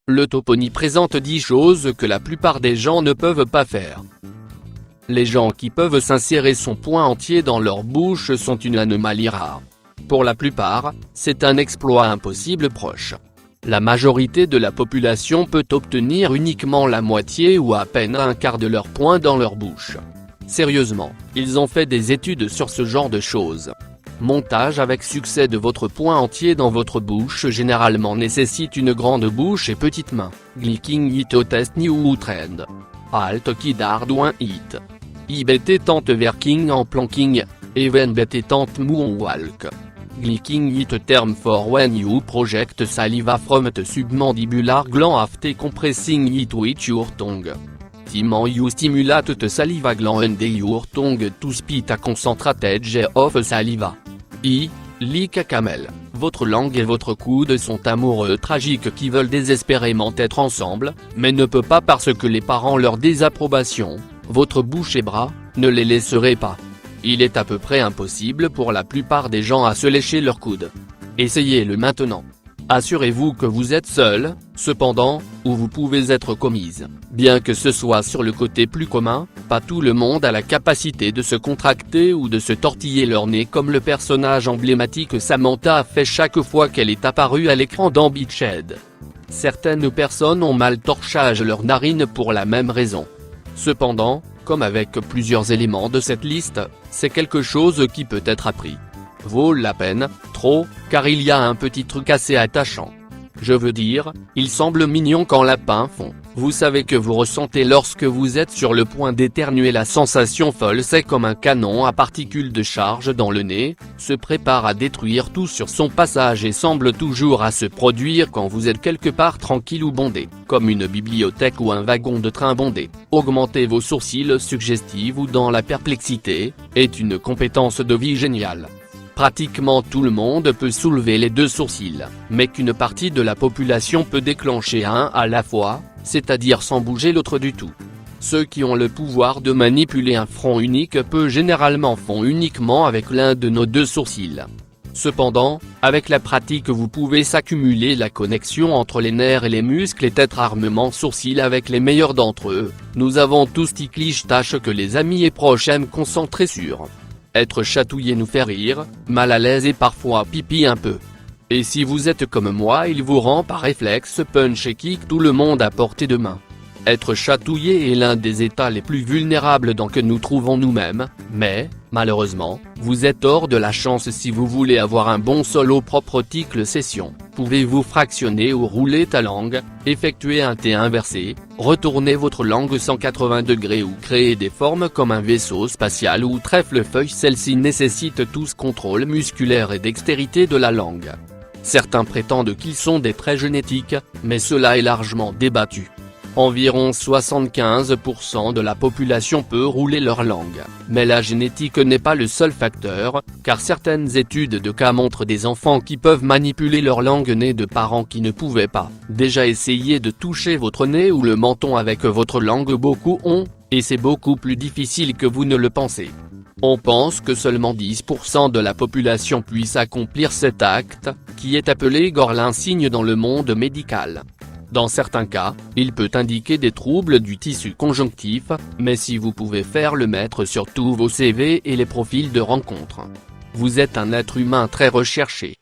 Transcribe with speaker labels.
Speaker 1: Le Topony présente 10 choses que la plupart des gens ne peuvent pas faire. Les gens qui peuvent s'insérer son poing entier dans leur bouche sont une anomalie rare. Pour la plupart, c'est un exploit impossible proche. La majorité de la population peut obtenir uniquement la moitié ou à peine un quart de leur poing dans leur bouche. Sérieusement, ils ont fait des études sur ce genre de choses. Montage avec succès de votre poing entier dans votre bouche généralement nécessite une grande bouche et petites mains. Glicking it au test new trend. Alt kid hardwin it. IBT tente working en planking, even BT tente moonwalk. Glicking it term for when you project saliva from the submandibular gland after compressing it with your tongue. Timon you stimulate the saliva gland and your tongue to spit a concentrated of saliva. Lick camel, votre langue et votre coude sont amoureux tragiques qui veulent désespérément être ensemble, mais ne peut pas parce que les parents leur désapprobation, votre bouche et bras, ne les laisseraient pas. Il est à peu près impossible pour la plupart des gens à se lécher leur coude. Essayez-le maintenant. Assurez-vous que vous êtes seul, cependant, où vous pouvez être commise. Bien que ce soit sur le côté plus commun, pas tout le monde a la capacité de se contracter ou de se tortiller leur nez comme le personnage emblématique Samantha a fait chaque fois qu'elle est apparue à l'écran dans Beachhead. Certaines personnes ont mal torchage leurs narines pour la même raison. Cependant, comme avec plusieurs éléments de cette liste, c'est quelque chose qui peut être appris. Vaut la peine, trop, car il y a un petit truc assez attachant. Je veux dire, il semble mignon quand lapin fond. Vous savez que vous ressentez lorsque vous êtes sur le point d'éternuer la sensation folle, c'est comme un canon à particules de charge dans le nez, se prépare à détruire tout sur son passage et semble toujours à se produire quand vous êtes quelque part tranquille ou bondé, comme une bibliothèque ou un wagon de train bondé. Augmenter vos sourcils suggestifs ou dans la perplexité, est une compétence de vie géniale. Pratiquement tout le monde peut soulever les deux sourcils, mais qu'une partie de la population peut déclencher un à la fois, c'est-à-dire sans bouger l'autre du tout. Ceux qui ont le pouvoir de manipuler un front unique peu généralement font uniquement avec l'un de nos deux sourcils. Cependant, avec la pratique vous pouvez s'accumuler la connexion entre les nerfs et les muscles et être armement sourcil avec les meilleurs d'entre eux. Nous avons tous ticklish tâches que les amis et proches aiment concentrer sur. Être chatouillé nous fait rire, mal à l'aise et parfois pipi un peu. Et si vous êtes comme moi, il vous rend par réflexe punch et kick tout le monde à portée de main. Être chatouillé est l'un des états les plus vulnérables dans que nous trouvons nous-mêmes, mais, malheureusement, vous êtes hors de la chance si vous voulez avoir un bon solo propre ticle session. Pouvez-vous fractionner ou rouler ta langue, effectuer un T inversé, retourner votre langue 180 degrés ou créer des formes comme un vaisseau spatial ou trèfle-feuille? Celle-ci nécessite tous contrôle musculaire et dextérité de la langue. Certains prétendent qu'ils sont des traits génétiques, mais cela est largement débattu. Environ 75% de la population peut rouler leur langue, mais la génétique n'est pas le seul facteur, car certaines études de cas montrent des enfants qui peuvent manipuler leur langue nés de parents qui ne pouvaient pas. Déjà essayé de toucher votre nez ou le menton avec votre langue? Beaucoup ont, et c'est beaucoup plus difficile que vous ne le pensez. On pense que seulement 10% de la population puisse accomplir cet acte, qui est appelé Gorlin signe dans le monde médical. Dans certains cas, il peut indiquer des troubles du tissu conjonctif, mais si vous pouvez faire le mettre sur tous vos CV et les profils de rencontres. Vous êtes un être humain très recherché.